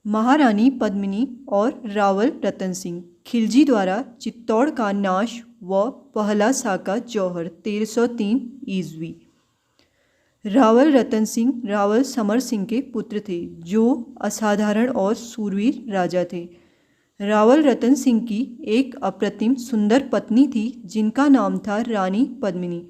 महारानी पद्मिनी और रावल रतन सिंह खिलजी द्वारा चित्तौड़ का नाश व पहला साका जौहर 1303 ईस्वी। रावल रतन सिंह रावल समर सिंह के पुत्र थे जो असाधारण और सूरवीर राजा थे। रावल रतन सिंह की एक अप्रतिम सुंदर पत्नी थी जिनका नाम था रानी पद्मिनी।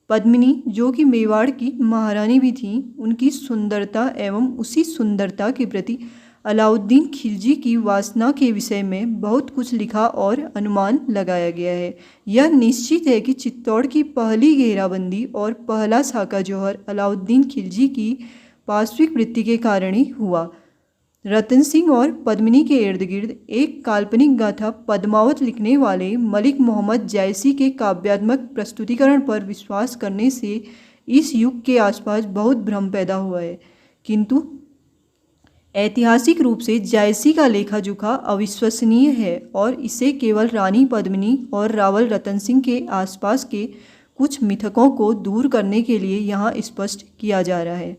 पद्मिनी जो कि मेवाड़ की महारानी भी थीं, उनकी सुंदरता एवं उसी सुंदरता के प्रति अलाउद्दीन खिलजी की वासना के विषय में बहुत कुछ लिखा और अनुमान लगाया गया है। यह निश्चित है कि चित्तौड़ की पहली घेराबंदी और पहला साका जौहर अलाउद्दीन खिलजी की पाशविक वृत्ति के कारण ही हुआ। रतन सिंह और पद्मिनी के इर्द गिर्द एक काल्पनिक गाथा पद्मावत लिखने वाले मलिक मोहम्मद जायसी के काव्यात्मक प्रस्तुतिकरण पर विश्वास करने से इस युग के आसपास बहुत भ्रम पैदा हुआ है, किंतु ऐतिहासिक रूप से जायसी का लेखा जोखा अविश्वसनीय है और इसे केवल रानी पद्मिनी और रावल रतन सिंह के आसपास के कुछ मिथकों को दूर करने के लिए यहाँ स्पष्ट किया जा रहा है।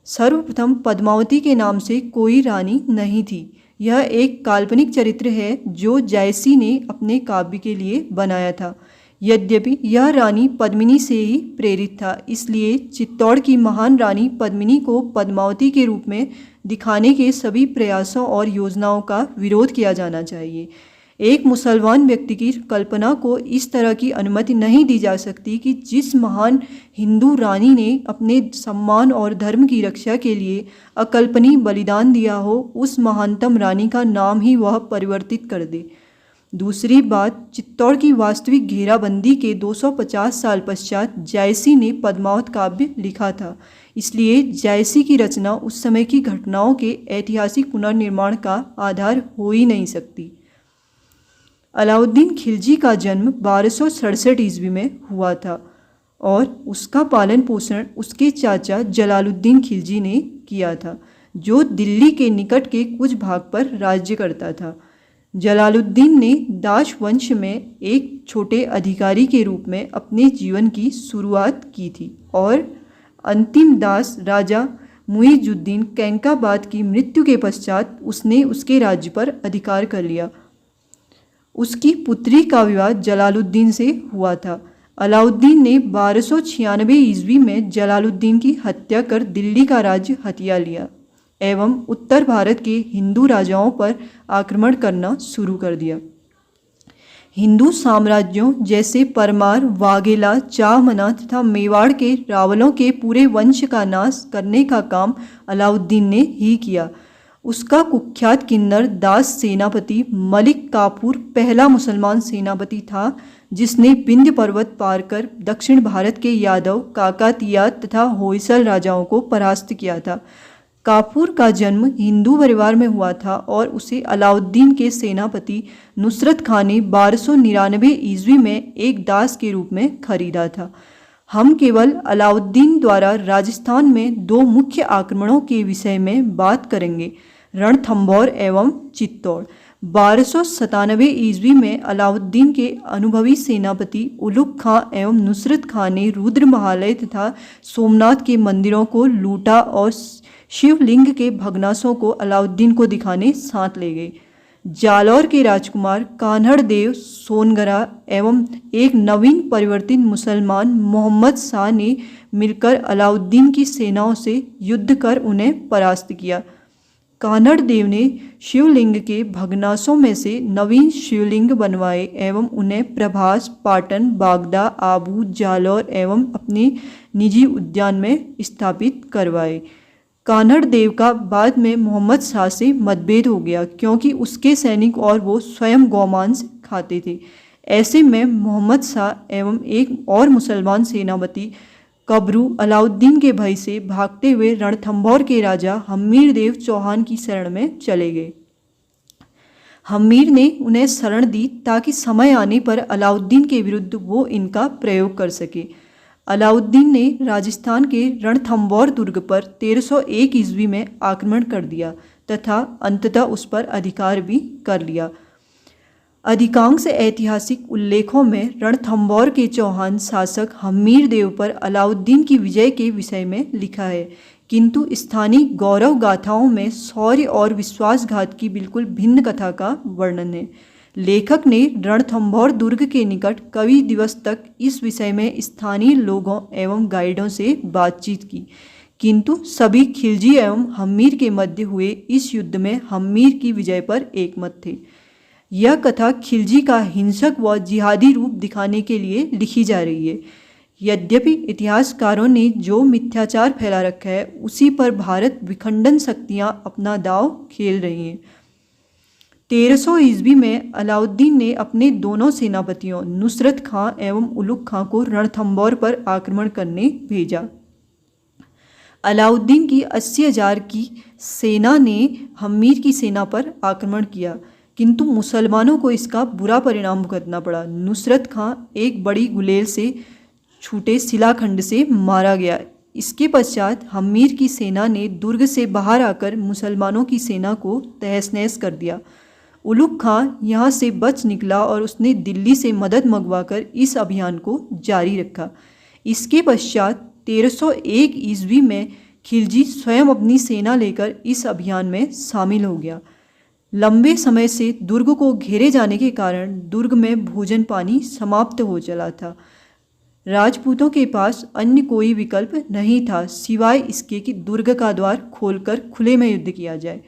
सर्वप्रथम पद्मावती के नाम से कोई रानी नहीं थी। यह एक काल्पनिक चरित्र है जो जायसी ने अपने काव्य के लिए बनाया था। यद्यपि यह रानी पद्मिनी से ही प्रेरित था, इसलिए चित्तौड़ की महान रानी पद्मिनी को पद्मावती के रूप में दिखाने के सभी प्रयासों और योजनाओं का विरोध किया जाना चाहिए। एक मुसलमान व्यक्ति की कल्पना को इस तरह की अनुमति नहीं दी जा सकती कि जिस महान हिंदू रानी ने अपने सम्मान और धर्म की रक्षा के लिए अकल्पनीय बलिदान दिया हो, उस महानतम रानी का नाम ही वह परिवर्तित कर दे। दूसरी बात, चित्तौड़ की वास्तविक घेराबंदी के 250 साल पश्चात जायसी ने पद्मावत काव्य लिखा था, इसलिए जायसी की रचना उस समय की घटनाओं के ऐतिहासिक पुनर्निर्माण का आधार हो ही नहीं सकती। अलाउद्दीन खिलजी का जन्म 1267 ईस्वी में हुआ था और उसका पालन पोषण उसके चाचा जलालुद्दीन खिलजी ने किया था, जो दिल्ली के निकट के कुछ भाग पर राज्य करता था। जलालुद्दीन ने दाश वंश में एक छोटे अधिकारी के रूप में अपने जीवन की शुरुआत की थी और अंतिम दास राजा मुइजुद्दीन कैंकाबाद की मृत्यु के पश्चात उसने उसके राज्य पर अधिकार कर लिया। उसकी पुत्री का विवाह जलालुद्दीन से हुआ था। अलाउद्दीन ने 1296 ईस्वी में जलालुद्दीन की हत्या कर दिल्ली का राज्य हथिया लिया एवं उत्तर भारत के हिंदू राजाओं पर आक्रमण करना शुरू कर दिया। हिंदू साम्राज्यों जैसे परमार, वाघेला, चाहमना तथा मेवाड़ के रावलों के पूरे वंश का नाश करने का काम अलाउद्दीन ने ही किया। उसका कुख्यात किन्नर दास सेनापति मलिक काफूर पहला मुसलमान सेनापति था जिसने विंध्य पर्वत पार कर दक्षिण भारत के यादव, काकातीया तथा होयसल राजाओं को परास्त किया था। काफूर का जन्म हिंदू परिवार में हुआ था और उसे अलाउद्दीन के सेनापति नुसरत खान ने 1299 ईस्वी में एक दास के रूप में खरीदा था। हम केवल अलाउद्दीन द्वारा राजस्थान में दो मुख्य आक्रमणों के विषय में बात करेंगे, रणथंभौर एवं चित्तौड़। 1297 ईस्वी में अलाउद्दीन के अनुभवी सेनापति उलुग खां एवं नुसरत खां ने रुद्र महालय तथा सोमनाथ के मंदिरों को लूटा और शिवलिंग के भग्नाशों को अलाउद्दीन को दिखाने साथ ले गए। जालौर के राजकुमार कान्हड़ देव सोनगरा एवं एक नवीन परिवर्तित मुसलमान मोहम्मद शाह ने मिलकर अलाउद्दीन की सेनाओं से युद्ध कर उन्हें परास्त किया। कान्हड़ देव ने शिवलिंग के भग्नाशों में से नवीन शिवलिंग बनवाए एवं उन्हें प्रभास, पाटन, बागदा, आबू, जालौर एवं अपने निजी उद्यान में स्थापित करवाए। कान्हड़ देव का बाद में मोहम्मद शाह से मतभेद हो गया क्योंकि उसके सैनिक और वो स्वयं गौमांस खाते थे। ऐसे में मोहम्मद शाह एवं एक और मुसलमान सेनापति कबरू अलाउद्दीन के भय से भागते हुए रणथंभौर के राजा हम्मीर देव चौहान की शरण में चले गए। हम्मीर ने उन्हें शरण दी ताकि समय आने पर अलाउद्दीन के विरुद्ध वो इनका प्रयोग कर सके। अलाउद्दीन ने राजस्थान के रणथंभौर दुर्ग पर 1301 ईस्वी में आक्रमण कर दिया तथा अंततः उस पर अधिकार भी कर लिया। अधिकांश ऐतिहासिक उल्लेखों में रणथंभौर के चौहान शासक हम्मीर देव पर अलाउद्दीन की विजय के विषय में लिखा है, किंतु स्थानीय गौरव गाथाओं में शौर्य और विश्वासघात की बिल्कुल भिन्न कथा का वर्णन है। लेखक ने रणथंभौर दुर्ग के निकट कई दिवस तक इस विषय में स्थानीय लोगों एवं गाइडों से बातचीत की, किंतु सभी खिलजी एवं हम्मीर के मध्य हुए इस युद्ध में हम्मीर की विजय पर एकमत थे। यह कथा खिलजी का हिंसक व जिहादी रूप दिखाने के लिए लिखी जा रही है। यद्यपि इतिहासकारों ने जो मिथ्याचार फैला रखा है उसी पर भारत विखंडन शक्तियां अपना दांव खेल रही हैं। 1300 ईस्वी में अलाउद्दीन ने अपने दोनों सेनापतियों नुसरत खां एवं उलुग खां को रणथंभौर पर आक्रमण करने भेजा। अलाउद्दीन की 80,000 की सेना ने हम्मीर की सेना पर आक्रमण किया, किंतु मुसलमानों को इसका बुरा परिणाम भुगतना पड़ा। नुसरत खां एक बड़ी गुलेल से छूटे शिलाखंड से मारा गया। इसके पश्चात हम्मीर की सेना ने दुर्ग से बाहर आकर मुसलमानों की सेना को तहस नहस कर दिया। उलुग खां यहाँ से बच निकला और उसने दिल्ली से मदद मंगवाकर इस अभियान को जारी रखा। इसके पश्चात 1301 ईस्वी में खिलजी स्वयं अपनी सेना लेकर इस अभियान में शामिल हो गया। लंबे समय से दुर्ग को घेरे जाने के कारण दुर्ग में भोजन पानी समाप्त हो चला था। राजपूतों के पास अन्य कोई विकल्प नहीं था सिवाय इसके कि दुर्ग का द्वार खोलकर खुले में युद्ध किया जाए।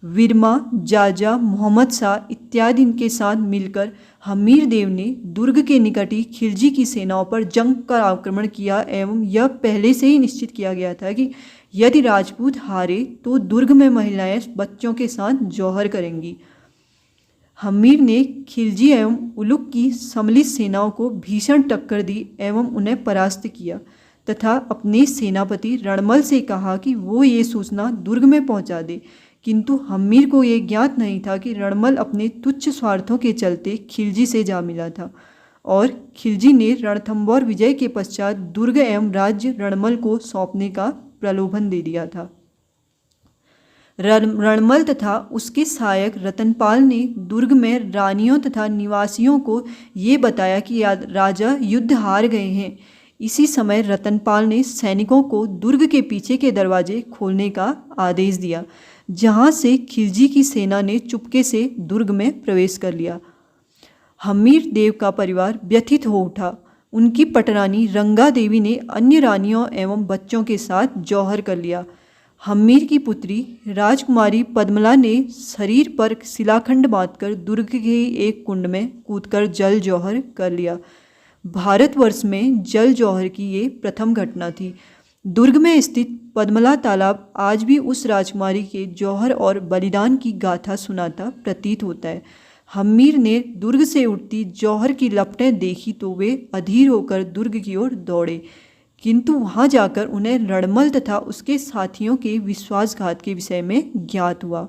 विरमा, जाजा, मोहम्मद शाह इत्यादि इनके साथ मिलकर हमीर देव ने दुर्ग के निकट ही खिलजी की सेनाओं पर जंग कर आक्रमण किया एवं यह पहले से ही निश्चित किया गया था कि यदि राजपूत हारे तो दुर्ग में महिलाएं बच्चों के साथ जौहर करेंगी। हमीर ने खिलजी एवं उलुग की सम्मिलित सेनाओं को भीषण टक्कर दी एवं उन्हें परास्त किया तथा अपने सेनापति रणमल से कहा कि वो ये सूचना दुर्ग में पहुंचा दे, किंतु हम्मीर को ये ज्ञात नहीं था कि रणमल अपने तुच्छ स्वार्थों के चलते खिलजी से जा मिला था और खिलजी ने रणथंभौर विजय के पश्चात दुर्ग एवं राज्य रणमल को सौंपने का प्रलोभन दे दिया था। रणमल तथा उसके सहायक रतनपाल ने दुर्ग में रानियों तथा निवासियों को ये बताया कि राजा युद्ध हार गए हैं। इसी समय रतनपाल ने सैनिकों को दुर्ग के पीछे के दरवाजे खोलने का आदेश दिया, जहां से खिलजी की सेना ने चुपके से दुर्ग में प्रवेश कर लिया। हमीर देव का परिवार व्यथित हो उठा। उनकी पटरानी रंगा देवी ने अन्य रानियों एवं बच्चों के साथ जौहर कर लिया। हम्मीर की पुत्री राजकुमारी पद्मला ने शरीर पर शिलाखंड बांधकर दुर्ग के एक कुंड में कूदकर जल जौहर कर लिया। भारतवर्ष में जल जौहर की ये प्रथम घटना थी। दुर्ग में स्थित पद्मला तालाब आज भी उस राजकुमारी के जौहर और बलिदान की गाथा सुनाता प्रतीत होता है। हम्मीर ने दुर्ग से उठती जौहर की लपटें देखी तो वे अधीर होकर दुर्ग की ओर दौड़े, किंतु वहां जाकर उन्हें रणमल तथा उसके साथियों के विश्वासघात के विषय में ज्ञात हुआ।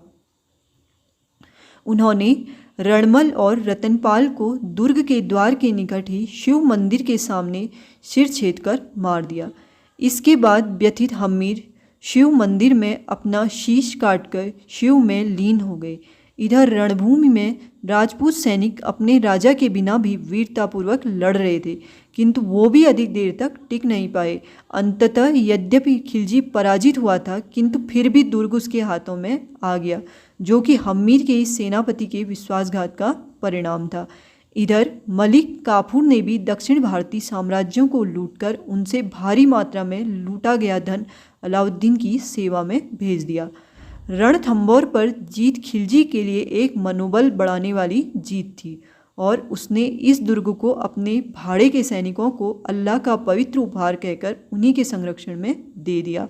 उन्होंने रणमल और रतनपाल को दुर्ग के द्वार के निकट ही शिव मंदिर के सामने सिर छेद कर मार दिया। इसके बाद व्यथित हम्मीर शिव मंदिर में अपना शीश काटकर शिव में लीन हो गए। इधर रणभूमि में राजपूत सैनिक अपने राजा के बिना भी वीरतापूर्वक लड़ रहे थे, किंतु वो भी अधिक देर तक टिक नहीं पाए। अंततः यद्यपि खिलजी पराजित हुआ था, किंतु फिर भी दुर्ग उसके हाथों में आ गया, जो कि हम्मीर के इस सेनापति के विश्वासघात का परिणाम था। इधर मलिक काफूर ने भी दक्षिण भारतीय साम्राज्यों को लूटकर उनसे भारी मात्रा में लूटा गया धन अलाउद्दीन की सेवा में भेज दिया। रणथंभौर पर जीत खिलजी के लिए एक मनोबल बढ़ाने वाली जीत थी और उसने इस दुर्ग को अपने भाड़े के सैनिकों को अल्लाह का पवित्र उपहार कहकर उन्हीं के संरक्षण में दे दिया।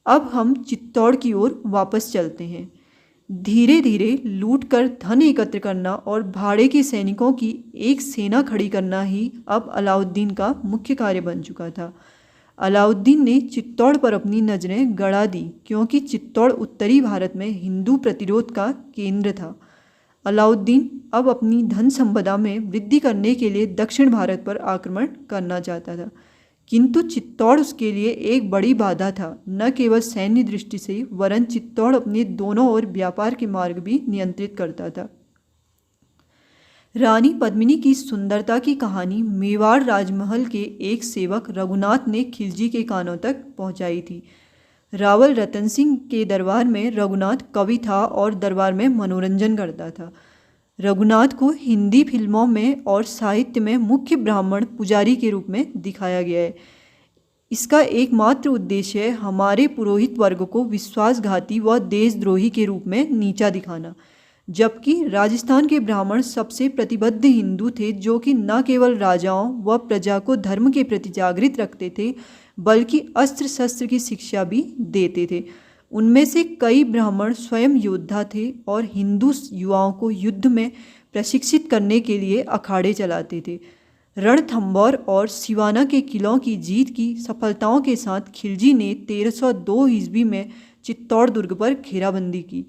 अब हम चित्तौड़ की ओर वापस चलते हैं। धीरे धीरे लूटकर धन एकत्र करना और भाड़े के सैनिकों की एक सेना खड़ी करना ही अब अलाउद्दीन का मुख्य कार्य बन चुका था। अलाउद्दीन ने चित्तौड़ पर अपनी नज़रें गड़ा दी, क्योंकि चित्तौड़ उत्तरी भारत में हिंदू प्रतिरोध का केंद्र था। अलाउद्दीन अब अपनी धन संपदा में वृद्धि करने के लिए दक्षिण भारत पर आक्रमण करना चाहता था, किंतु चित्तौड़ उसके लिए एक बड़ी बाधा था। न केवल सैन्य दृष्टि से, वरन चित्तौड़ अपने दोनों ओर व्यापार के मार्ग भी नियंत्रित करता था। रानी पद्मिनी की सुंदरता की कहानी मेवाड़ राजमहल के एक सेवक रघुनाथ ने खिलजी के कानों तक पहुंचाई थी। रावल रतन सिंह के दरबार में रघुनाथ कवि था और दरबार में मनोरंजन करता था। रघुनाथ को हिंदी फिल्मों में और साहित्य में मुख्य ब्राह्मण पुजारी के रूप में दिखाया गया है। इसका एकमात्र उद्देश्य है हमारे पुरोहित वर्ग को विश्वासघाती व देशद्रोही के रूप में नीचा दिखाना, जबकि राजस्थान के ब्राह्मण सबसे प्रतिबद्ध हिंदू थे जो कि न केवल राजाओं व प्रजा को धर्म के प्रति जागृत रखते थे बल्कि अस्त्र शस्त्र की शिक्षा भी देते थे। उनमें से कई ब्राह्मण स्वयं योद्धा थे और हिंदू युवाओं को युद्ध में प्रशिक्षित करने के लिए अखाड़े चलाते थे। रणथंभौर और सिवाना के किलों की जीत की सफलताओं के साथ खिलजी ने 1302 ईस्वी में चित्तौड़ दुर्ग पर घेराबंदी की।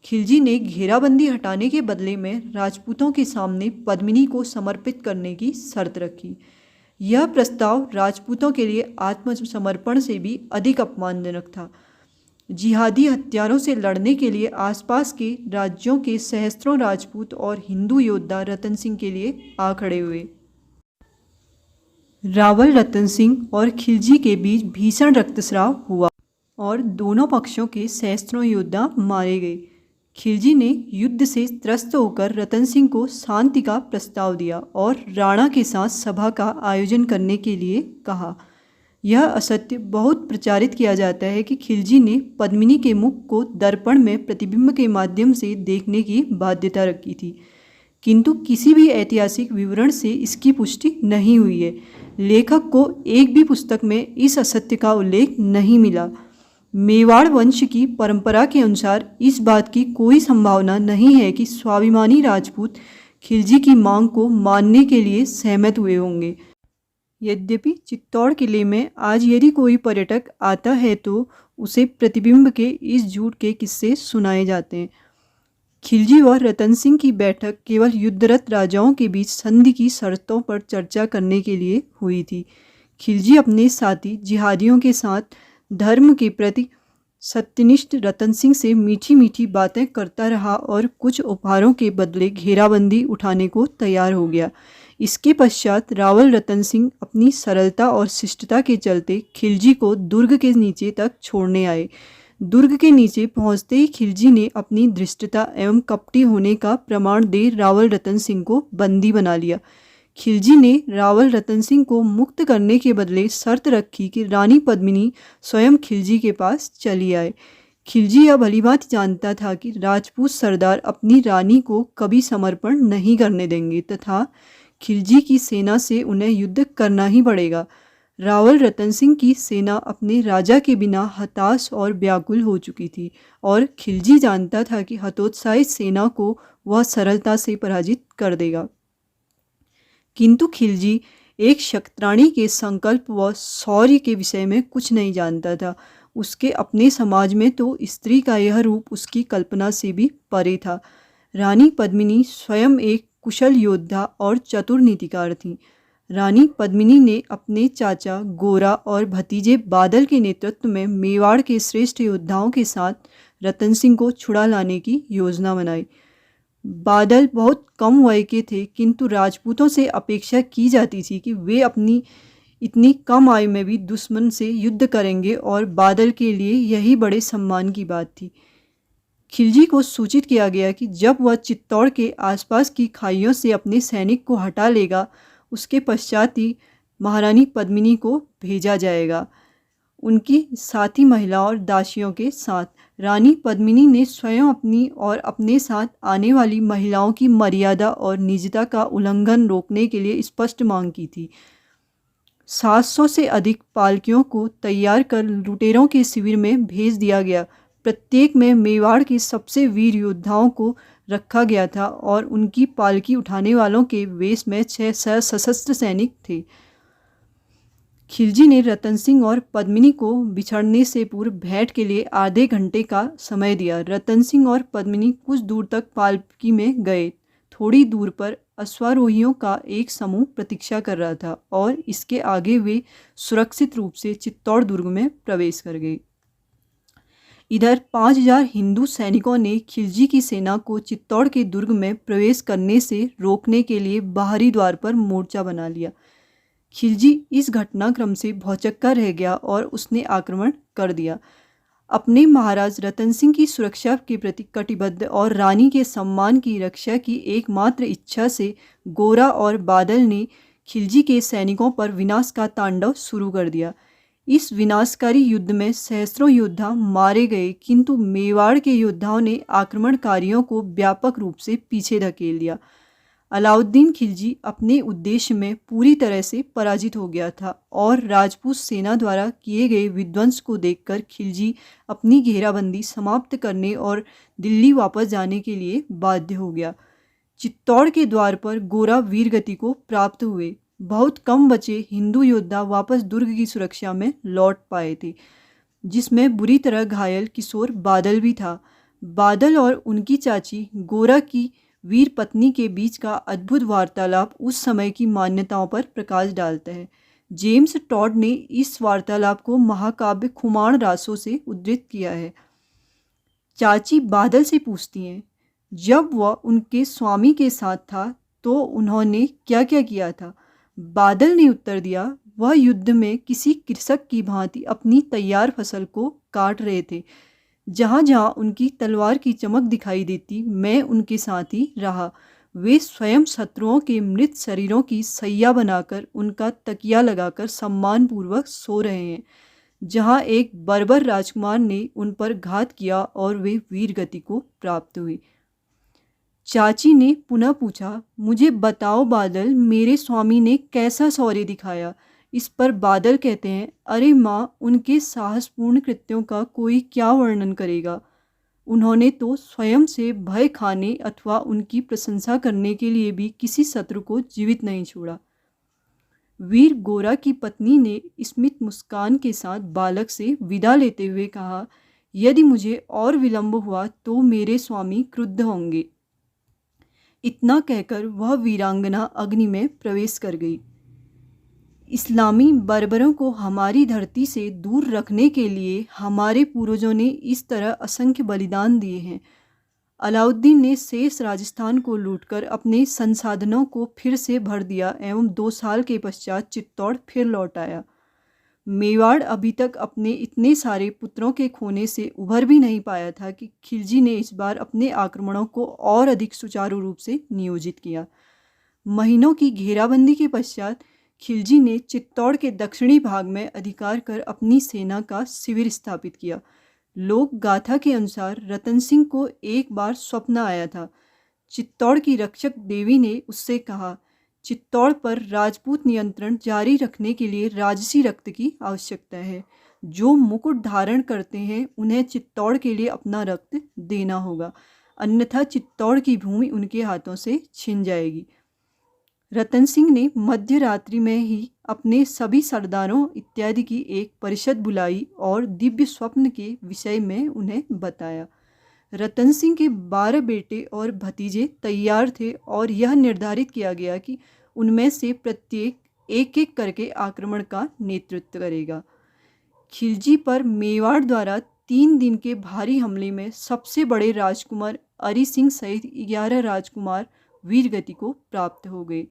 खिलजी ने घेराबंदी हटाने के बदले में राजपूतों के सामने पद्मिनी को समर्पित करने की शर्त रखी। यह प्रस्ताव राजपूतों के लिए आत्मसमर्पण से भी अधिक अपमानजनक था। जिहादी हथियारों से लड़ने के लिए आसपास के राज्यों के सहस्त्रों राजपूत और हिंदू योद्धा रतन सिंह के लिए आ खड़े हुए। रावल रतन सिंह और खिलजी के बीच भीषण रक्तस्राव हुआ और दोनों पक्षों के सहस्त्रों योद्धा मारे गए। खिलजी ने युद्ध से त्रस्त होकर रतन सिंह को शांति का प्रस्ताव दिया और राणा के साथ सभा का आयोजन करने के लिए कहा। यह असत्य बहुत प्रचारित किया जाता है कि खिलजी ने पद्मिनी के मुख को दर्पण में प्रतिबिंब के माध्यम से देखने की बाध्यता रखी थी, किंतु किसी भी ऐतिहासिक विवरण से इसकी पुष्टि नहीं हुई है। लेखक को एक भी पुस्तक में इस असत्य का उल्लेख नहीं मिला। मेवाड़ वंश की परंपरा के अनुसार इस बात की कोई संभावना नहीं है कि स्वाभिमानी राजपूत खिलजी की मांग को मानने के लिए सहमत हुए होंगे। यद्यपि चित्तौड़ किले में आज यदि कोई पर्यटक आता है तो उसे प्रतिबिंब के इस झूठ के किस्से सुनाए जाते हैं। खिलजी और रतन सिंह की बैठक केवल युद्धरत राजाओं के बीच संधि की शर्तों पर चर्चा करने के लिए हुई थी। खिलजी अपने साथी जिहादियों के साथ धर्म के प्रति सत्यनिष्ठ रतन सिंह से मीठी मीठी बातें करता रहा और कुछ उपहारों के बदले घेराबंदी उठाने को तैयार हो गया। इसके पश्चात रावल रतन सिंह अपनी सरलता और शिष्टता के चलते खिलजी को दुर्ग के नीचे तक छोड़ने आए। दुर्ग के नीचे पहुंचते ही खिलजी ने अपनी धृष्टता एवं कपटी होने का प्रमाण दे रावल रतन सिंह को बंदी बना लिया। खिलजी ने रावल रतन सिंह को मुक्त करने के बदले शर्त रखी कि रानी पद्मिनी स्वयं खिलजी के पास चली आए। खिलजी यह भलीभांति जानता था कि राजपूत सरदार अपनी रानी को कभी समर्पण नहीं करने देंगे तथा खिलजी की सेना से उन्हें युद्ध करना ही पड़ेगा। रावल रतन सिंह की सेना अपने राजा के बिना हताश और व्याकुल हो चुकी थी और खिलजी जानता था कि हतोत्साहित सेना को वह सरलता से पराजित कर देगा। किंतु खिलजी एक क्षत्राणी के संकल्प व शौर्य के विषय में कुछ नहीं जानता था। उसके अपने समाज में तो स्त्री का यह रूप उसकी कल्पना से भी परे था। रानी पद्मिनी स्वयं एक कुशल योद्धा और चतुर नीतिकार थीं। रानी पद्मिनी ने अपने चाचा गोरा और भतीजे बादल के नेतृत्व में मेवाड़ के श्रेष्ठ योद्धाओं के साथ रतन सिंह को छुड़ा लाने की योजना बनाई। बादल बहुत कम वय के थे, किंतु राजपूतों से अपेक्षा की जाती थी कि वे अपनी इतनी कम आयु में भी दुश्मन से युद्ध करेंगे और बादल के लिए यही बड़े सम्मान की बात थी। खिलजी को सूचित किया गया कि जब वह चित्तौड़ के आसपास की खाइयों से अपने सैनिक को हटा लेगा उसके पश्चात ही महारानी पद्मिनी को भेजा जाएगा, उनकी साथी महिलाओं और दासियों के साथ। रानी पद्मिनी ने स्वयं अपनी और अपने साथ आने वाली महिलाओं की मर्यादा और निजता का उल्लंघन रोकने के लिए स्पष्ट मांग की थी। 700 से अधिक पालकियों को तैयार कर लुटेरों के शिविर में भेज दिया गया। प्रत्येक में मेवाड़ के सबसे वीर योद्धाओं को रखा गया था और उनकी पालकी उठाने वालों के वेश में 6 सशस्त्र सैनिक थे। खिलजी ने रतन सिंह और पद्मिनी को बिछड़ने से पूर्व भेंट के लिए आधे घंटे का समय दिया। रतन सिंह और पद्मिनी कुछ दूर तक पालकी में गए। थोड़ी दूर पर अश्वारोहियों का एक समूह प्रतीक्षा कर रहा था और इसके आगे वे सुरक्षित रूप से चित्तौड़ दुर्ग में प्रवेश कर गए। इधर 5,000 हिंदू सैनिकों ने खिलजी की सेना को चित्तौड़ के दुर्ग में प्रवेश करने से रोकने के लिए बाहरी द्वार पर मोर्चा बना लिया। खिलजी इस घटनाक्रम से भौचक्का रह गया और उसने आक्रमण कर दिया। अपने महाराज रतन सिंह की सुरक्षा के प्रति कटिबद्ध और रानी के सम्मान की रक्षा की एकमात्र इच्छा से गोरा और बादल ने खिलजी के सैनिकों पर विनाश का तांडव शुरू कर दिया। इस विनाशकारी युद्ध में सहस्त्रों योद्धा मारे गए, किंतु मेवाड़ के योद्धाओं ने आक्रमणकारियों को व्यापक रूप से पीछे धकेल दिया। अलाउद्दीन खिलजी अपने उद्देश्य में पूरी तरह से पराजित हो गया था और राजपूत सेना द्वारा किए गए विध्वंस को देखकर खिलजी अपनी घेराबंदी समाप्त करने और दिल्ली वापस जाने के लिए बाध्य हो गया। चित्तौड़ के द्वार पर गोरा वीरगति को प्राप्त हुए। बहुत कम बचे हिंदू योद्धा वापस दुर्ग की सुरक्षा में लौट पाए थे, जिसमें बुरी तरह घायल किशोर बादल भी था। बादल और उनकी चाची गोरा की वीर पत्नी के बीच का अद्भुत वार्तालाप उस समय की मान्यताओं पर प्रकाश डालता है। जेम्स टॉड ने इस वार्तालाप को महाकाव्य खुमान रासों से उद्धृत किया है। चाची बादल से पूछती हैं, जब वह उनके स्वामी के साथ था तो उन्होंने क्या क्या किया था? बादल ने उत्तर दिया, वह युद्ध में किसी कृषक की भांति अपनी तैयार फसल को काट रहे थे। जहाँ जहाँ उनकी तलवार की चमक दिखाई देती, मैं उनके साथ ही रहा। वे स्वयं शत्रुओं के मृत शरीरों की सैया बनाकर उनका तकिया लगाकर सम्मानपूर्वक सो रहे हैं, जहाँ एक बर्बर राजकुमार ने उन पर घात किया और वे वीर गति को प्राप्त हुए। चाची ने पुनः पूछा, मुझे बताओ बादल, मेरे स्वामी ने कैसा शौर्य दिखाया? इस पर बादल कहते हैं, अरे माँ, उनके साहसपूर्ण कृत्यों का कोई क्या वर्णन करेगा। उन्होंने तो स्वयं से भय खाने अथवा उनकी प्रशंसा करने के लिए भी किसी शत्रु को जीवित नहीं छोड़ा। वीर गोरा की पत्नी ने स्मित मुस्कान के साथ बालक से विदा लेते हुए कहा, यदि मुझे और विलंब हुआ तो मेरे स्वामी क्रुद्ध होंगे। इतना कहकर वह वीरांगना अग्नि में प्रवेश कर गई। इस्लामी बर्बरों को हमारी धरती से दूर रखने के लिए हमारे पूर्वजों ने इस तरह असंख्य बलिदान दिए हैं। अलाउद्दीन ने शेष राजस्थान को लूटकर अपने संसाधनों को फिर से भर दिया एवं 2 साल के पश्चात चित्तौड़ फिर लौट आया। मेवाड़ अभी तक अपने इतने सारे पुत्रों के खोने से उभर भी नहीं पाया था कि खिलजी ने इस बार अपने आक्रमणों को और अधिक सुचारू रूप से नियोजित किया। महीनों की घेराबंदी के पश्चात खिलजी ने चित्तौड़ के दक्षिणी भाग में अधिकार कर अपनी सेना का शिविर स्थापित किया। लोक गाथा के अनुसार रतन सिंह को एक बार स्वप्न आया था। चित्तौड़ की रक्षक देवी ने उससे कहा, चित्तौड़ पर राजपूत नियंत्रण जारी रखने के लिए राजसी रक्त की आवश्यकता है। जो मुकुट धारण करते हैं उन्हें चित्तौड़ के लिए अपना रक्त देना होगा, अन्यथा चित्तौड़ की भूमि उनके हाथों से छिन जाएगी। रतन सिंह ने मध्य रात्रि में ही अपने सभी सरदारों इत्यादि की एक परिषद बुलाई और दिव्य स्वप्न के विषय में उन्हें बताया। रतन सिंह के 12 बेटे और भतीजे तैयार थे और यह निर्धारित किया गया कि उनमें से प्रत्येक एक एक करके आक्रमण का नेतृत्व करेगा। खिलजी पर मेवाड़ द्वारा 3 दिन के भारी हमले में सबसे बड़े राजकुमार अरी सिंह सहित 11 राजकुमार वीरगति को प्राप्त हो गए।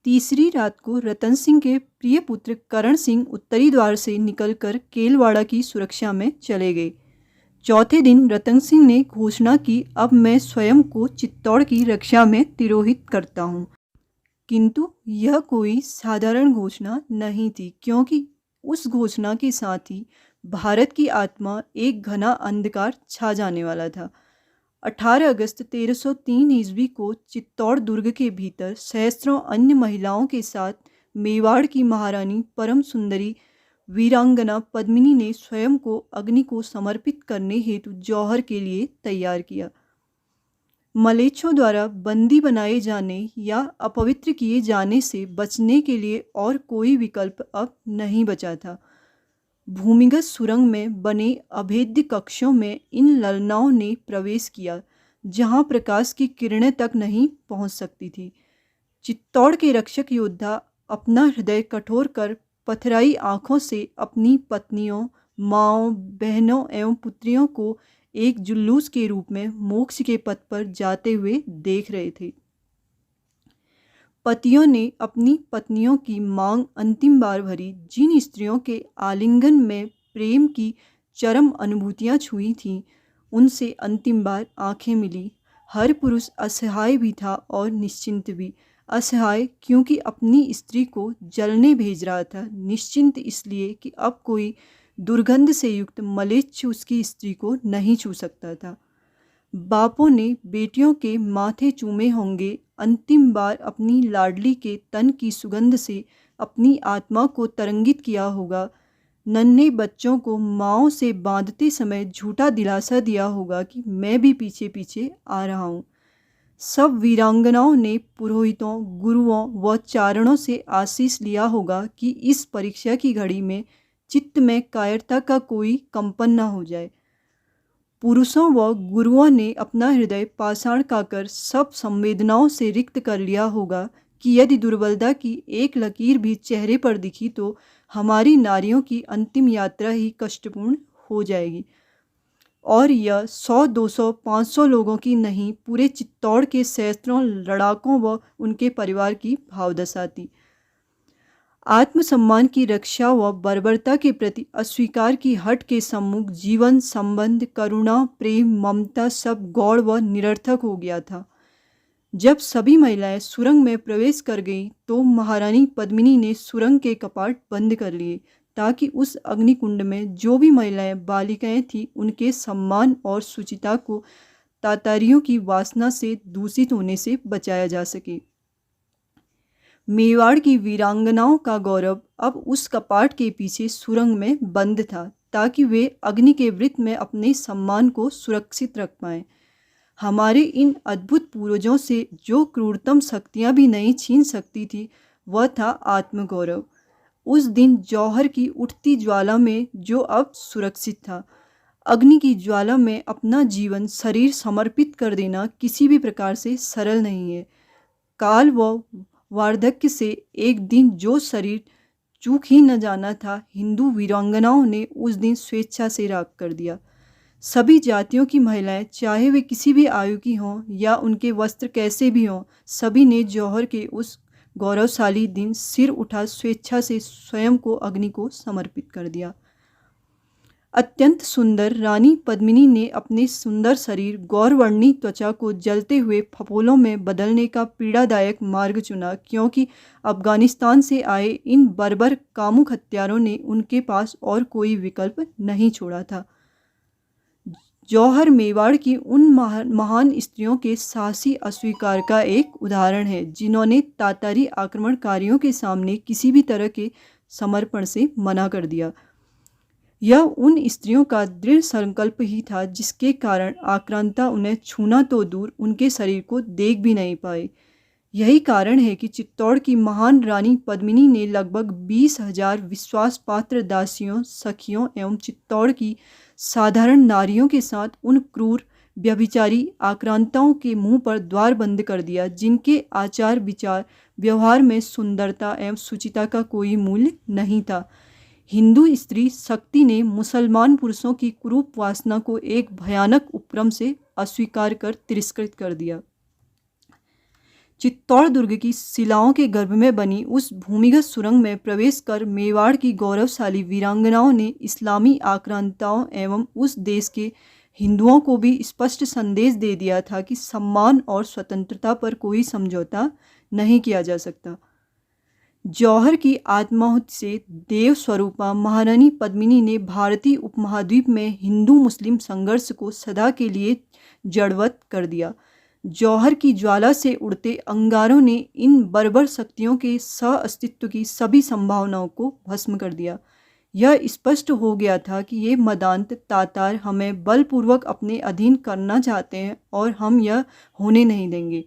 तीसरी रात को रतन सिंह के प्रिय पुत्र करण सिंह उत्तरी द्वार से निकलकर केलवाड़ा की सुरक्षा में चले गए। चौथे दिन रतन सिंह ने घोषणा की, अब मैं स्वयं को चित्तौड़ की रक्षा में तिरोहित करता हूँ। किंतु यह कोई साधारण घोषणा नहीं थी, क्योंकि उस घोषणा के साथ ही भारत की आत्मा एक घना अंधकार छा जाने वाला था। 18 अगस्त 1303 ईस्वी को चित्तौड़ दुर्ग के भीतर सहस्त्रों अन्य महिलाओं के साथ मेवाड़ की महारानी परम सुंदरी वीरांगना पद्मिनी ने स्वयं को अग्नि को समर्पित करने हेतु जौहर के लिए तैयार किया। मलेच्छों द्वारा बंदी बनाए जाने या अपवित्र किए जाने से बचने के लिए और कोई विकल्प अब नहीं बचा था। भूमिगत सुरंग में बने अभेद्य कक्षों में इन ललनाओं ने प्रवेश किया, जहां प्रकाश की किरणें तक नहीं पहुंच सकती थी। चित्तौड़ के रक्षक योद्धा अपना हृदय कठोर कर पथराई आंखों से अपनी पत्नियों, माँओं, बहनों एवं पुत्रियों को एक जुलूस के रूप में मोक्ष के पथ पर जाते हुए देख रहे थे। पतियों ने अपनी पत्नियों की मांग अंतिम बार भरी। जिन स्त्रियों के आलिंगन में प्रेम की चरम अनुभूतियां छुई थीं, उनसे अंतिम बार आंखें मिली। हर पुरुष असहाय भी था और निश्चिंत भी। असहाय क्योंकि अपनी स्त्री को जलने भेज रहा था, निश्चिंत इसलिए कि अब कोई दुर्गंध से युक्त मलेच्छ उसकी स्त्री को नहीं छू सकता था। बापों ने बेटियों के माथे चूमे होंगे, अंतिम बार अपनी लाडली के तन की सुगंध से अपनी आत्मा को तरंगित किया होगा। नन्हे बच्चों को माँओं से बांधते समय झूठा दिलासा दिया होगा कि मैं भी पीछे पीछे आ रहा हूँ। सब वीरांगनाओं ने पुरोहितों, गुरुओं व चारणों से आशीष लिया होगा कि इस परीक्षा की घड़ी में चित्त में कायरता का कोई कंपन न हो जाए। पुरुषों व गुरुओं ने अपना हृदय पाषाण काकर सब संवेदनाओं से रिक्त कर लिया होगा कि यदि दुर्बलता की एक लकीर भी चेहरे पर दिखी तो हमारी नारियों की अंतिम यात्रा ही कष्टपूर्ण हो जाएगी। और यह 100, 200, 500 लोगों की नहीं, पूरे चित्तौड़ के सैकड़ों लड़ाकों व उनके परिवार की भावदशा थी। आत्मसम्मान की रक्षा व बर्बरता के प्रति अस्वीकार की हट के सम्मुख जीवन, संबंध, करुणा, प्रेम, ममता सब गौण व निरर्थक हो गया था। जब सभी महिलाएं सुरंग में प्रवेश कर गईं तो महारानी पद्मिनी ने सुरंग के कपाट बंद कर लिए ताकि उस अग्निकुंड में जो भी महिलाएं बालिकाएं थीं उनके सम्मान और शुचिता को तातारियों की वासना से दूषित होने से बचाया जा सके। मेवाड़ की वीरांगनाओं का गौरव अब उस कपाट के पीछे सुरंग में बंद था ताकि वे अग्नि के वृत्त में अपने सम्मान को सुरक्षित रख पाएं। हमारे इन अद्भुत पूर्वजों से जो क्रूरतम शक्तियां भी नहीं छीन सकती थी वह था आत्मगौरव। उस दिन जौहर की उठती ज्वाला में जो अब सुरक्षित था, अग्नि की ज्वाला में अपना जीवन शरीर समर्पित कर देना किसी भी प्रकार से सरल नहीं है। काल व वार्धक्य से एक दिन जो शरीर चूक ही न जाना था, हिंदू वीरांगनाओं ने उस दिन स्वेच्छा से राख कर दिया। सभी जातियों की महिलाएं, चाहे वे किसी भी आयु की हों या उनके वस्त्र कैसे भी हों, सभी ने जौहर के उस गौरवशाली दिन सिर उठा स्वेच्छा से स्वयं को अग्नि को समर्पित कर दिया। अत्यंत सुंदर रानी पद्मिनी ने अपने सुंदर शरीर, गौरवर्णी त्वचा को जलते हुए फपोलों में बदलने का पीड़ादायक मार्ग चुना, क्योंकि अफगानिस्तान से आए इन बर्बर कामुक हत्यारों ने उनके पास और कोई विकल्प नहीं छोड़ा था। जौहर मेवाड़ की उन महान स्त्रियों के साहसी अस्वीकार का एक उदाहरण है जिन्होंने तातारी आक्रमणकारियों के सामने किसी भी तरह के समर्पण से मना कर दिया। यह उन स्त्रियों का दृढ़ संकल्प ही था जिसके कारण आक्रांता उन्हें छूना तो दूर, उनके शरीर को देख भी नहीं पाए। यही कारण है कि चित्तौड़ की महान रानी पद्मिनी ने लगभग 20,000 विश्वास पात्र दासियों, सखियों एवं चित्तौड़ की साधारण नारियों के साथ उन क्रूर व्यभिचारी आक्रांताओं के मुंह पर द्वार बंद कर दिया जिनके आचार विचार व्यवहार में सुंदरता एवं शुचिता का कोई मूल्य नहीं था। हिंदू स्त्री शक्ति ने मुसलमान पुरुषों की कुरूप वासना को एक भयानक उपक्रम से अस्वीकार कर तिरस्कृत कर दिया। चित्तौड़ दुर्ग की शिलाओं के गर्भ में बनी उस भूमिगत सुरंग में प्रवेश कर मेवाड़ की गौरवशाली वीरांगनाओं ने इस्लामी आक्रांताओं एवं उस देश के हिंदुओं को भी स्पष्ट संदेश दे दिया था कि सम्मान और स्वतंत्रता पर कोई समझौता नहीं किया जा सकता। जौहर की आत्माहुति से देव स्वरूपा महारानी पद्मिनी ने भारतीय उपमहाद्वीप में हिंदू मुस्लिम संघर्ष को सदा के लिए जड़वत कर दिया। जौहर की ज्वाला से उड़ते अंगारों ने इन बर्बर शक्तियों के सह अस्तित्व की सभी संभावनाओं को भस्म कर दिया। यह स्पष्ट हो गया था कि ये मदांत तातार हमें बलपूर्वक अपने अधीन करना चाहते हैं और हम यह होने नहीं देंगे।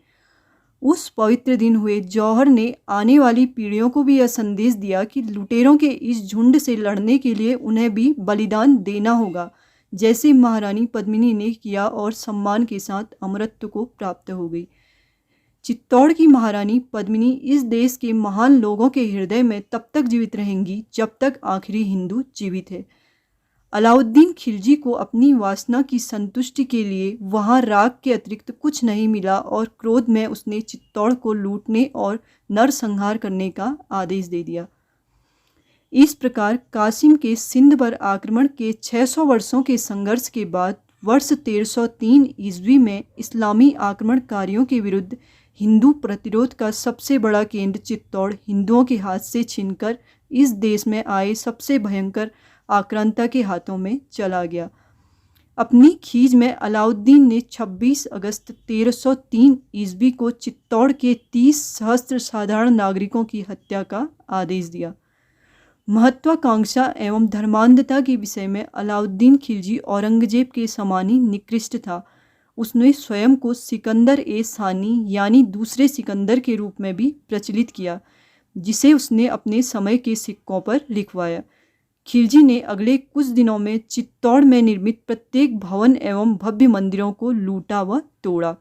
उस पवित्र दिन हुए जौहर ने आने वाली पीढ़ियों को भी यह संदेश दिया कि लुटेरों के इस झुंड से लड़ने के लिए उन्हें भी बलिदान देना होगा, जैसे महारानी पद्मिनी ने किया और सम्मान के साथ अमरत्व को प्राप्त हो गई। चित्तौड़ की महारानी पद्मिनी इस देश के महान लोगों के हृदय में तब तक जीवित रहेंगी जब तक आखिरी हिंदू जीवित है। अलाउद्दीन खिलजी को अपनी वासना की संतुष्टि के लिए वहां राख के अतिरिक्त कुछ नहीं मिला और क्रोध में उसने चित्तौड़ को लूटने और नरसंहार करने का आदेश दे दिया। इस प्रकार कासिम के सिंध पर आक्रमण के 600 वर्षों के संघर्ष के बाद वर्ष 1303 ईस्वी में इस्लामी आक्रमणकारियों के विरुद्ध हिंदू प्रतिरोध का सबसे बड़ा केंद्र चित्तौड़ हिंदुओं के हाथ से छीनकर इस देश में आए सबसे भयंकर आक्रांता के हाथों में चला गया। अपनी खीज में अलाउद्दीन ने 26 अगस्त 1303 ईस्वी को चित्तौड़ के 30 सहस्त्र साधारण नागरिकों की हत्या का आदेश दिया। महत्वाकांक्षा एवं धर्मांधता के विषय में अलाउद्दीन खिलजी औरंगजेब के समान ही निकृष्ट था। उसने स्वयं को सिकंदर ए सानी यानी दूसरे सिकंदर के रूप में भी प्रचलित किया, जिसे उसने अपने समय के सिक्कों पर लिखवाया। खिलजी ने अगले कुछ दिनों में चित्तौड़ में निर्मित प्रत्येक भवन एवं भव्य मंदिरों को लूटा व तोड़ा।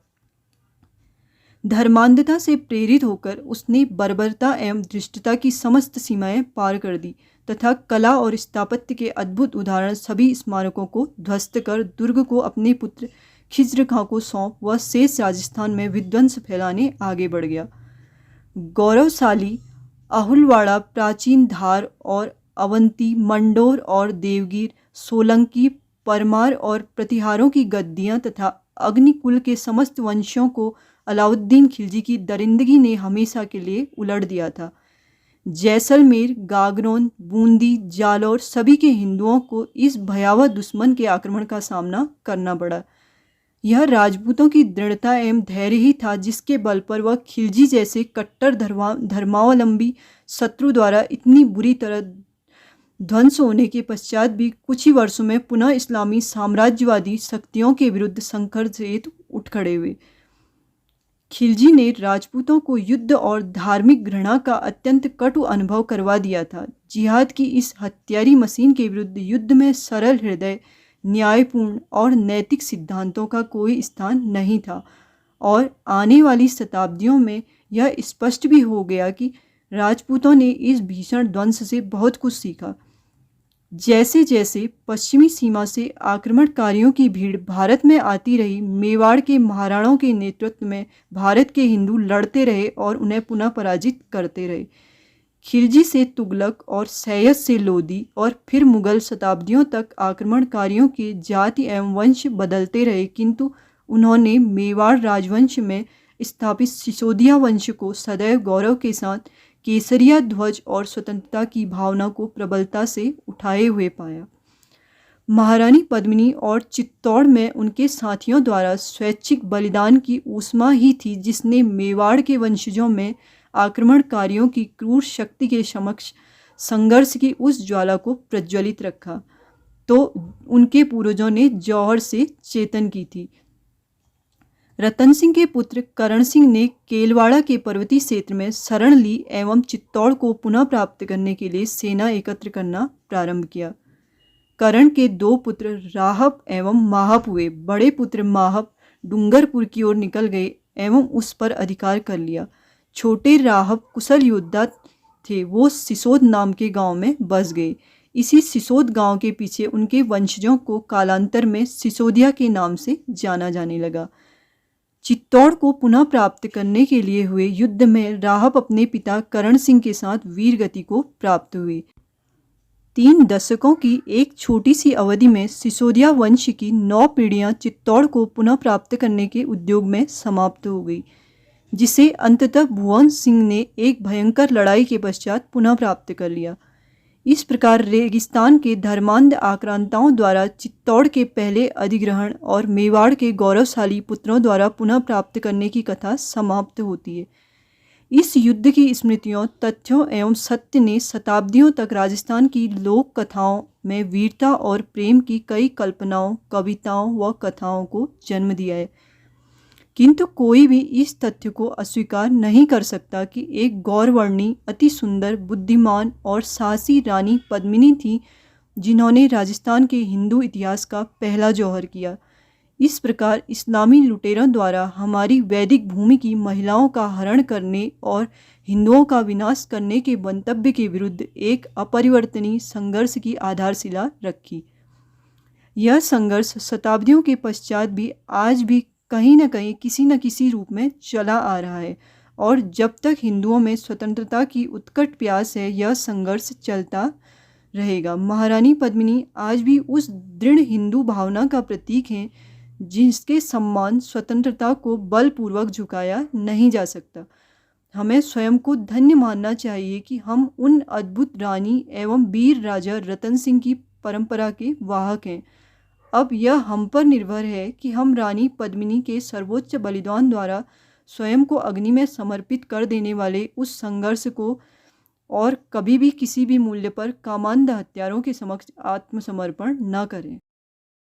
धर्मांधता से प्रेरित होकर उसने बर्बरता एवं धृष्टता की समस्त सीमाएं पार कर दी तथा कला और स्थापत्य के अद्भुत उदाहरण सभी स्मारकों को ध्वस्त कर दुर्ग को अपने पुत्र खिज्र खां को सौंप वह शेष राजस्थान में विध्वंस फैलाने आगे बढ़ गया। गौरवशाली अहुलवाड़ा, प्राचीन धार और अवंती, मंडोर और देवगिर, सोलंकी, परमार और प्रतिहारों की गद्दियाँ तथा अग्निकुल के समस्त वंशों को अलाउद्दीन खिलजी की दरिंदगी ने हमेशा के लिए उलट दिया था। जैसलमेर, गागरोन, बूंदी, जालौर सभी के हिंदुओं को इस भयावह दुश्मन के आक्रमण का सामना करना पड़ा। यह राजपूतों की दृढ़ता एवं धैर्य ही था जिसके बल पर वह खिलजी जैसे कट्टर धर्मावलंबी शत्रु द्वारा इतनी बुरी तरह ध्वंस होने के पश्चात भी कुछ ही वर्षों में पुनः इस्लामी साम्राज्यवादी शक्तियों के विरुद्ध संघर्ष हेतु उठ खड़े हुए। खिलजी ने राजपूतों को युद्ध और धार्मिक घृणा का अत्यंत कटु अनुभव करवा दिया था। जिहाद की इस हत्यारी मशीन के विरुद्ध युद्ध में सरल हृदय, न्यायपूर्ण और नैतिक सिद्धांतों का कोई स्थान नहीं था और आने वाली शताब्दियों में यह स्पष्ट भी हो गया कि राजपूतों ने इस भीषण ध्वंस से बहुत कुछ सीखा। जैसे जैसे पश्चिमी सीमा से आक्रमणकारियों की भीड़ भारत में आती रही, मेवाड़ के महाराणाओं के नेतृत्व में भारत के हिंदू लड़ते रहे और उन्हें पुनः पराजित करते रहे। खिलजी से तुगलक और सैयद से लोदी और फिर मुगल शताब्दियों तक आक्रमणकारियों के जाति एवं वंश बदलते रहे, किंतु उन्होंने मेवाड़ राजवंश में स्थापित सिसोदिया वंश को सदैव गौरव के साथ केसरिया ध्वज और स्वतंत्रता की भावना को प्रबलता से उठाए हुए पाया। महारानी पद्मिनी और चित्तौड़ में उनके साथियों द्वारा स्वैच्छिक बलिदान की ऊष्मा ही थी जिसने मेवाड़ के वंशजों में आक्रमणकारियों की क्रूर शक्ति के समक्ष संघर्ष की उस ज्वाला को प्रज्वलित रखा तो उनके पूर्वजों ने जौहर से चेतन की थी। रतन सिंह के पुत्र करण सिंह ने केलवाड़ा के पर्वतीय क्षेत्र में शरण ली एवं चित्तौड़ को पुनः प्राप्त करने के लिए सेना एकत्र करना प्रारंभ किया। करण के दो पुत्र राहब एवं माहब हुए। बड़े पुत्र माहब डूंगरपुर की ओर निकल गए एवं उस पर अधिकार कर लिया। छोटे राहब कुशल योद्धा थे, वो सिसोद नाम के गांव में बस गए। इसी सिसोद गांव के पीछे उनके वंशजों को कालांतर में सिसोदिया के नाम से जाना जाने लगा। चित्तौड़ को पुनः प्राप्त करने के लिए हुए युद्ध में राहब अपने पिता करण सिंह के साथ वीर गति को प्राप्त हुए। 3 दशकों की एक छोटी सी अवधि में सिसोदिया वंश की 9 पीढ़ियां चित्तौड़ को पुनः प्राप्त करने के उद्योग में समाप्त हो गई, जिसे अंततः भुवन सिंह ने एक भयंकर लड़ाई के पश्चात पुनः प्राप्त कर लिया। इस प्रकार रेगिस्तान के धर्मांध आक्रांताओं द्वारा चित्तौड़ के पहले अधिग्रहण और मेवाड़ के गौरवशाली पुत्रों द्वारा पुनः प्राप्त करने की कथा समाप्त होती है। इस युद्ध की स्मृतियों, तथ्यों एवं सत्य ने शताब्दियों तक राजस्थान की लोक कथाओं में वीरता और प्रेम की कई कल्पनाओं, कविताओं व कथाओं को जन्म दिया है, किंतु कोई भी इस तथ्य को अस्वीकार नहीं कर सकता कि एक गौरवर्णी, अति सुंदर, बुद्धिमान और साहसी रानी पद्मिनी थी जिन्होंने राजस्थान के हिंदू इतिहास का पहला जौहर किया। इस प्रकार इस्लामी लुटेरों द्वारा हमारी वैदिक भूमि की महिलाओं का हरण करने और हिंदुओं का विनाश करने के मंतव्य के विरुद्ध एक अपरिवर्तनीय संघर्ष की आधारशिला रखी। यह संघर्ष शताब्दियों के पश्चात भी आज भी कहीं न कहीं किसी न किसी रूप में चला आ रहा है और जब तक हिंदुओं में स्वतंत्रता की उत्कट प्यास है यह संघर्ष चलता रहेगा। महारानी पद्मिनी आज भी उस दृढ़ हिंदू भावना का प्रतीक हैं जिसके सम्मान स्वतंत्रता को बलपूर्वक झुकाया नहीं जा सकता। हमें स्वयं को धन्य मानना चाहिए कि हम उन अद्भुत रानी एवं वीर राजा रतन सिंह की परंपरा के वाहक हैं। अब यह हम पर निर्भर है कि हम रानी पद्मिनी के सर्वोच्च बलिदान द्वारा स्वयं को अग्नि में समर्पित कर देने वाले उस संघर्ष को और कभी भी किसी भी मूल्य पर कामांध हत्यारों के समक्ष आत्मसमर्पण न करें।